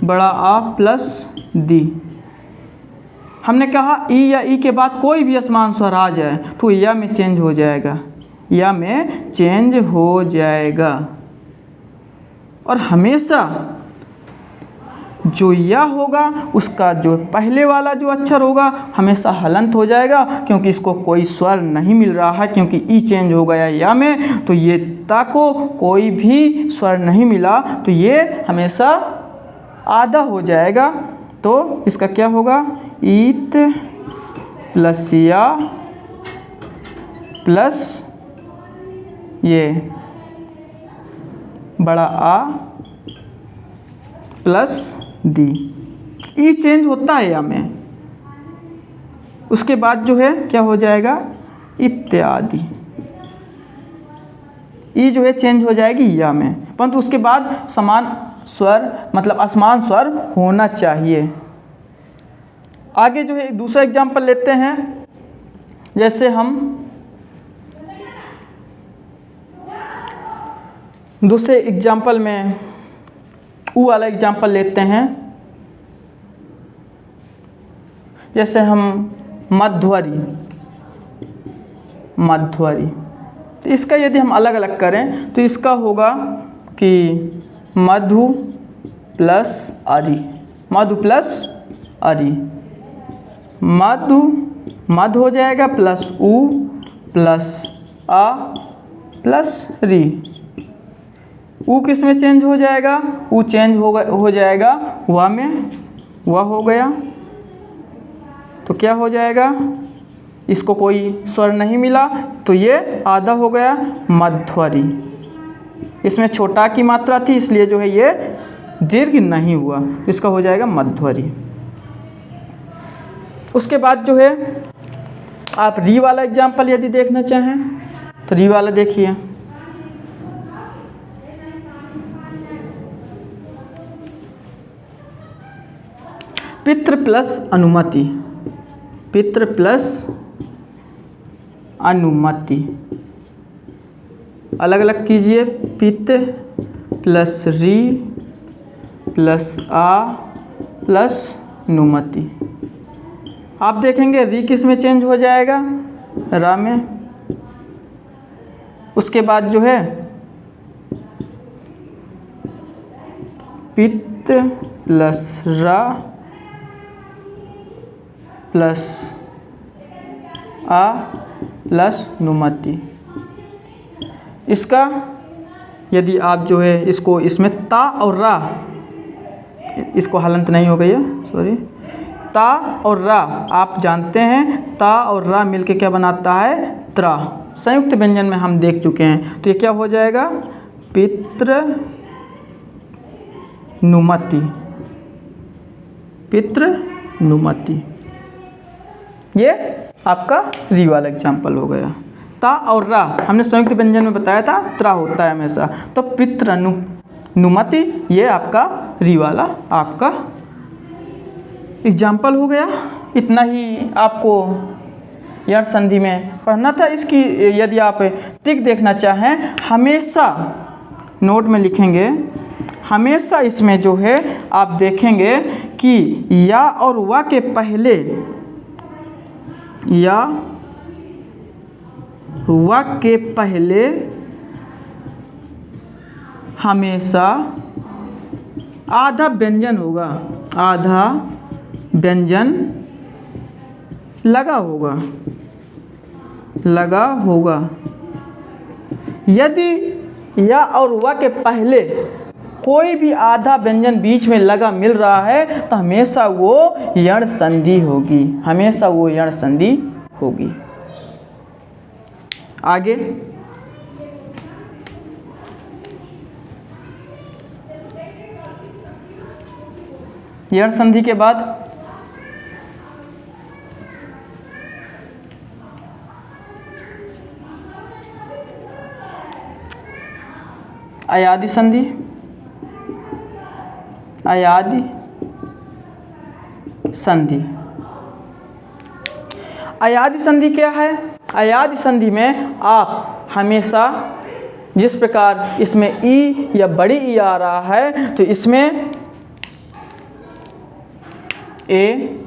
बड़ा आ प्लस दी। हमने कहा ई या ई के बाद कोई भी असमान स्वर आ जाए तो या में चेंज हो जाएगा, या में चेंज हो जाएगा। और हमेशा जो या होगा उसका जो पहले वाला जो अक्षर होगा हमेशा हलंत हो जाएगा, क्योंकि इसको कोई स्वर नहीं मिल रहा है, क्योंकि ई चेंज हो गया या में, तो ये ता को कोई भी स्वर नहीं मिला तो ये हमेशा आधा हो जाएगा। तो इसका क्या होगा? ईत प्लस या प्लस ये बड़ा आ प्लस दी। ई चेंज होता है या में, उसके बाद जो है क्या हो जाएगा? इत्यादि। ई जो है चेंज हो जाएगी या में, परंतु उसके बाद समान स्वर मतलब असमान स्वर होना चाहिए। आगे जो है दूसरा एग्जाम्पल लेते हैं। जैसे हम दूसरे एग्जाम्पल में ऊ वाला एग्जाम्पल लेते हैं। जैसे हम मध्वरी, मध्वरी, तो इसका यदि हम अलग अलग करें तो इसका होगा कि मधु प्लस अरि, मधु प्लस अरि, मधु मध हो जाएगा प्लस ऊ प्लस आ प्लस री। ऊ किस में चेंज हो जाएगा? ऊ चेंज हो जाएगा वा में, वा हो गया तो क्या हो जाएगा? इसको कोई स्वर नहीं मिला तो ये आधा हो गया, मध्वरी। इसमें छोटा की मात्रा थी इसलिए जो है ये दीर्घ नहीं हुआ, इसका हो जाएगा मध्वरी। उसके बाद जो है आप री वाला एग्जाम्पल यदि देखना चाहें तो री वाला देखिए। पितृ प्लस अनुमति, पितृ प्लस अनुमति, अलग अलग कीजिए। पित प्लस री प्लस आ प्लस अनुमति। आप देखेंगे री किस में चेंज हो जाएगा? रा में। उसके बाद जो है पित्त प्लस रा प्लस आ प्लस नुमति। इसका यदि आप जो है इसको इसमें ता और रा, इसको हलंत नहीं हो गई है, सॉरी, ता और रा आप जानते हैं, ता और रा मिलके क्या बनाता है? त्रा। संयुक्त व्यंजन में हम देख चुके हैं। तो ये क्या हो जाएगा? पितृ नुमति, पितृ नुमति। ये आपका री वाला एग्जाम्पल हो गया। ता और रा हमने संयुक्त व्यंजन में बताया था त्रा होता है हमेशा। तो पितृनुमति ये आपका री वाला आपका एग्जाम्पल हो गया। इतना ही आपको यण संधि में पढ़ना था। इसकी यदि आप ट्रिक देखना चाहें, हमेशा नोट में लिखेंगे, हमेशा इसमें जो है आप देखेंगे कि या और वा के पहले, या वा के पहले हमेशा आधा व्यंजन होगा, आधा व्यंजन लगा होगा। यदि या और वा के पहले कोई भी आधा व्यंजन बीच में लगा मिल रहा है तो हमेशा वो यण संधि होगी, हमेशा वो यण संधि होगी। आगे यण संधि के बाद अयादि संधि। अयादि संधि, अयादि संधि क्या है? अयादि संधि में आप हमेशा जिस प्रकार इसमें ई या बड़ी ई आ रहा है तो इसमें ए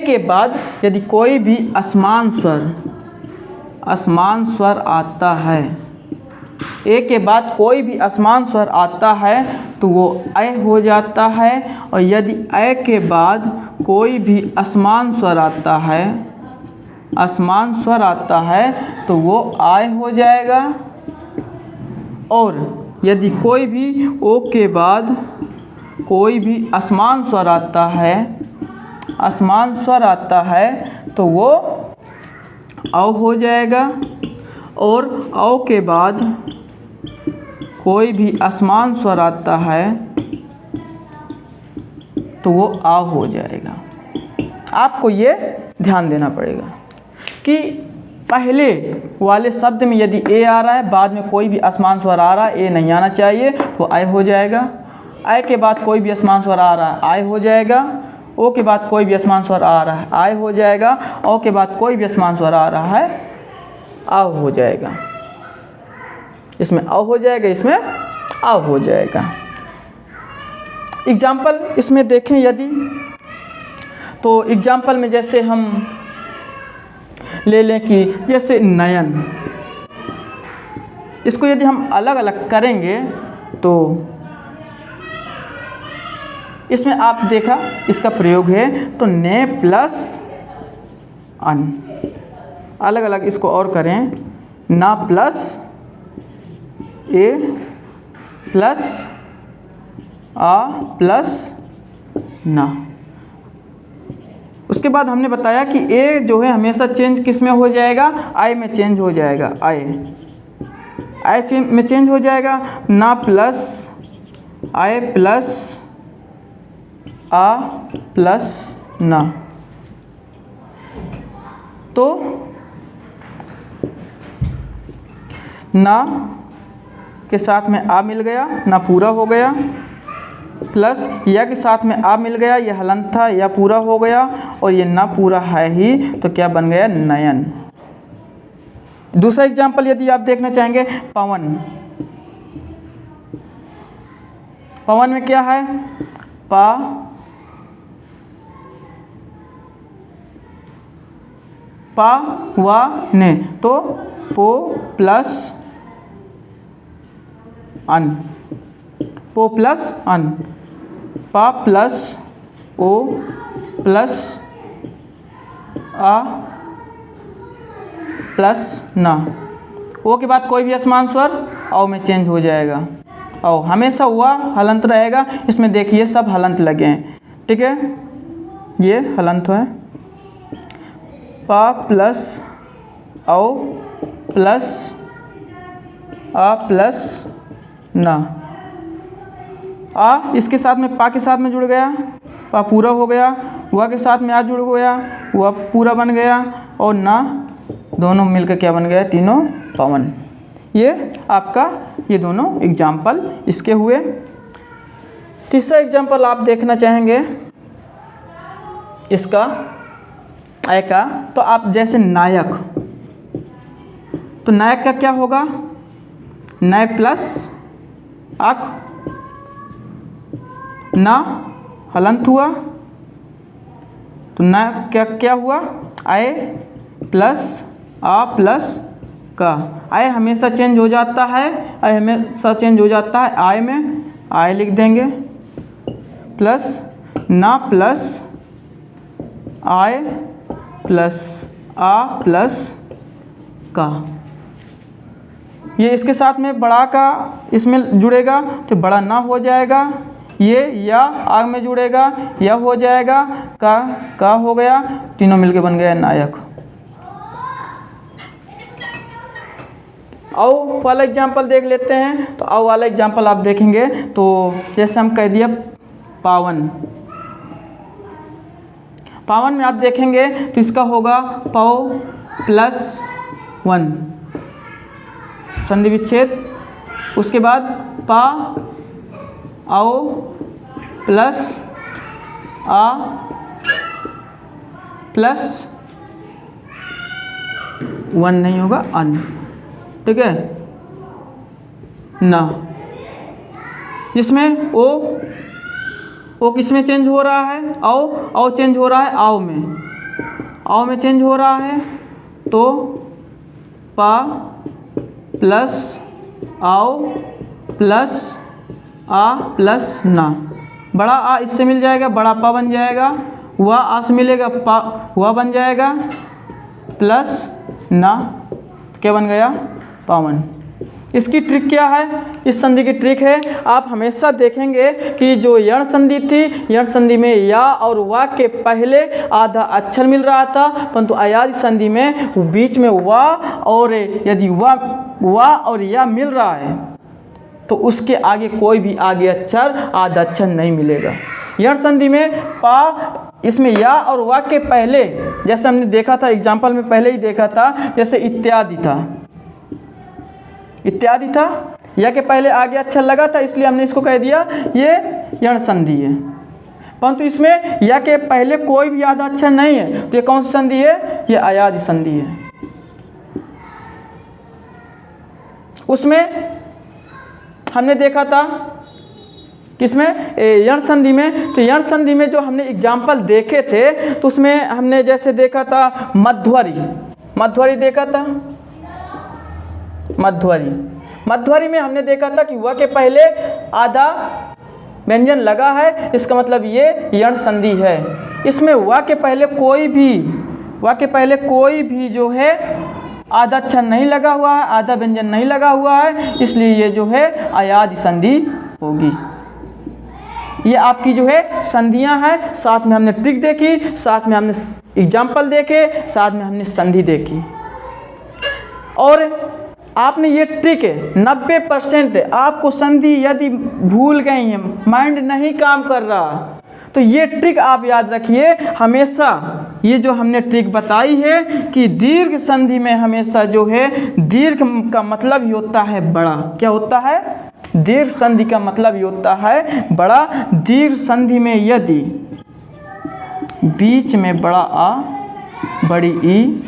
के बाद यदि कोई भी असमान स्वर आता है, ए के बाद कोई भी असमान स्वर आता है तो वो ऐ हो जाता है। और यदि ऐ के बाद कोई भी असमान स्वर आता है, असमान स्वर आता है तो वो आय हो जाएगा। और यदि कोई भी ओ के बाद कोई भी असमान स्वर आता है, असमान स्वर आता है तो वो औ हो जाएगा। और औ के बाद कोई भी असमान स्वर आता है तो वो आ हो जाएगा। आपको ये ध्यान देना पड़ेगा कि पहले वाले शब्द में यदि ए आ रहा है, बाद में कोई भी असमान स्वर आ रहा है, ए नहीं आना चाहिए तो आय हो जाएगा। आय के बाद कोई भी असमान स्वर आ रहा है, आय हो जाएगा। ओ के बाद कोई भी असमान स्वर आ रहा है, आय हो जाएगा। ओ के बाद कोई भी असमान स्वर आ रहा है, आ हो जाएगा। इसमें अ हो जाएगा, इसमें आ हो जाएगा। एग्जाम्पल इसमें देखें यदि, तो एग्जाम्पल में जैसे हम ले लें कि जैसे नयन, इसको यदि हम अलग अलग करेंगे तो इसमें आप देखा इसका प्रयोग है तो ने प्लस अन, अलग अलग इसको और करें, ना प्लस ए प्लस आ प्लस ना। उसके बाद हमने बताया कि ए जो है हमेशा चेंज किस में हो जाएगा? आई में चेंज हो जाएगा। आई में चेंज हो जाएगा। ना प्लस आई प्लस आ प्लस ना। तो ना के साथ में आ मिल गया, ना पूरा हो गया, प्लस या के साथ में आ मिल गया, ये हलंत था, या पूरा हो गया, और ये ना पूरा है ही तो क्या बन गया? नयन। दूसरा एग्जाम्पल यदि आप देखना चाहेंगे, पवन। पवन में क्या है? पा पा वा ने, तो पो प्लस अन, पो प्लस अन, पा प्लस ओ प्लस आ प्लस ना। ओ के बाद कोई भी असमान स्वर औ में चेंज हो जाएगा। औ हमेशा हुआ हलंत रहेगा। इसमें देखिए सब हलंत लगे हैं, ठीक है, ये हलंत है। पा प्लस औ प्लस आ प्लस ना। आ इसके साथ में पा के साथ में जुड़ गया, पा पूरा हो गया। वा के साथ में आ जुड़ गया, वह पूरा बन गया। और ना दोनों मिलकर क्या बन गया, तीनों पवन। ये आपका ये दोनों एग्जाम्पल इसके हुए। तीसरा एग्जाम्पल आप देखना चाहेंगे इसका ए का, तो आप जैसे नायक, तो नायक का क्या होगा, नय प्लस अक, ना हलंत हुआ, तो न क्या हुआ, आय प्लस आ प्लस का। आय हमेशा चेंज हो जाता है, आय हमेशा चेंज हो जाता है, आय में आय लिख देंगे, प्लस ना प्लस आय प्लस आ प्लस का। ये इसके साथ में बड़ा का इसमें जुड़ेगा तो बड़ा ना हो जाएगा, ये या आग में जुड़ेगा या हो जाएगा, का हो गया, तीनों मिलके बन गया नायक। आओ वाला एग्जाम्पल देख लेते हैं। तो आओ वाला एग्जाम्पल आप देखेंगे तो जैसे हम कह दिया पावन, पावन में आप देखेंगे तो इसका होगा पौ प्लस 1 संधि विच्छेद, उसके बाद पा आओ प्लस आ प्लस 1 नहीं होगा अन, ठीक है ना, जिसमें ओ किस में चेंज हो रहा है, आओ चेंज हो रहा है आओ में चेंज हो रहा है, तो पा प्लस आओ प्लस आ प्लस ना, बड़ा आ इससे मिल जाएगा, बड़ा पा बन जाएगा, हुआ आ से मिलेगा पा हुआ बन जाएगा, प्लस ना क्या बन गया, पावन। इसकी ट्रिक क्या है, इस संधि की ट्रिक है, आप हमेशा देखेंगे कि जो यण संधि थी, यण संधि में या और वा के पहले आधा अक्षर मिल रहा था, परंतु अयाज संधि में बीच में वा और यदि वा और या मिल रहा है तो उसके आगे कोई भी आगे अक्षर आधा अक्षर नहीं मिलेगा। यण संधि में पा इसमें या और वा के पहले, जैसे हमने देखा था एग्जाम्पल में पहले ही देखा था, जैसे इत्यादि था, या के पहले आगे अक्षर लगा था इसलिए हमने इसको कह दिया ये यण संधि है, परंतु इसमें या के पहले कोई भी आधा अक्षर नहीं है, तो ये कौन सी संधि है, ये अयाज संधि है। उसमें हमने देखा था किसमें, यण संधि में, तो यण संधि में जो हमने एग्जाम्पल देखे थे तो उसमें हमने जैसे देखा था मध्वरी देखा था, मध्वरी में हमने देखा था कि व के पहले आधा व्यंजन लगा है, इसका मतलब ये यण संधि है। इसमें व के पहले कोई भी जो है आधा अक्षर नहीं लगा हुआ है, आधा व्यंजन नहीं लगा हुआ है, इसलिए ये जो है अयाज संधि होगी। ये आपकी जो है संधियां हैं, साथ में हमने ट्रिक देखी, साथ में हमने एग्जाम्पल देखे, साथ में हमने संधि देखी। और आपने ये ट्रिक 90% आपको संधि यदि भूल गई हैं, माइंड नहीं काम कर रहा, तो ये ट्रिक आप याद रखिए हमेशा। ये जो हमने ट्रिक बताई है कि दीर्घ संधि में हमेशा जो है दीर्घ का मतलब ही होता है बड़ा। क्या होता है, दीर्घ संधि का मतलब ही होता है बड़ा। दीर्घ संधि में यदि बीच में बड़ा आ बड़ी ई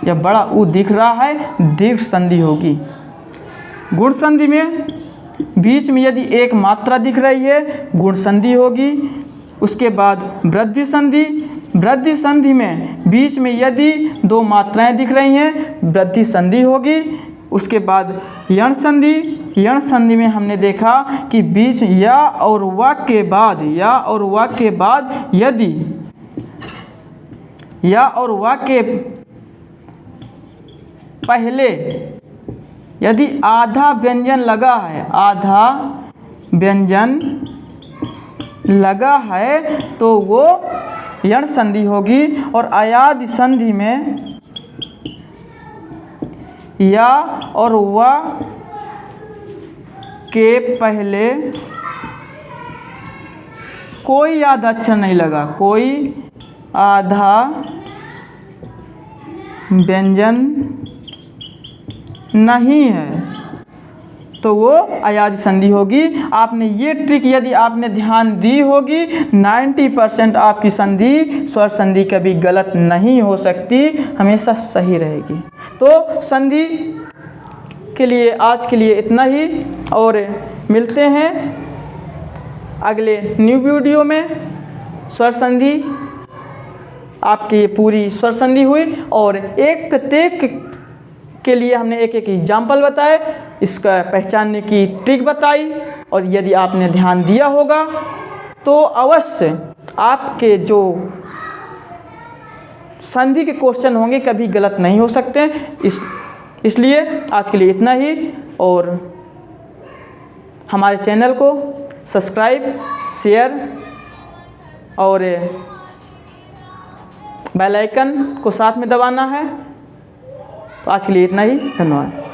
या बड़ा ऊ दिख रहा है, दीर्घ संधि होगी। गुण संधि में बीच में यदि एक मात्रा दिख रही है, गुण संधि होगी। उसके बाद वृद्धि संधि में बीच में यदि दो मात्राएं दिख रही हैं, वृद्धि संधि होगी। उसके बाद यण संधि में हमने देखा कि बीच या और वा के बाद यदि या और वा के पहले यदि आधा व्यंजन लगा है तो वो यण संधि होगी। और अयाज संधि में या और वा के पहले कोई आधा अक्षर नहीं लगा, कोई आधा व्यंजन नहीं है तो वो अयाज संधि होगी। आपने ये ट्रिक यदि आपने ध्यान दी होगी, 90% आपकी संधि स्वर संधि कभी गलत नहीं हो सकती, हमेशा सही रहेगी। तो संधि के लिए आज के लिए इतना ही, और मिलते हैं अगले न्यू वीडियो में। स्वर संधि आपकी पूरी स्वर संधि हुई और एक प्रत्येक के लिए हमने एक एक एग्जाम्पल बताए, इसका पहचानने की ट्रिक बताई, और यदि आपने ध्यान दिया होगा तो अवश्य आपके जो संधि के क्वेश्चन होंगे कभी गलत नहीं हो सकते। इसलिए आज के लिए इतना ही, और हमारे चैनल को सब्सक्राइब, शेयर और बेल आइकन को साथ में दबाना है। तो आज के लिए इतना ही, धन्यवाद।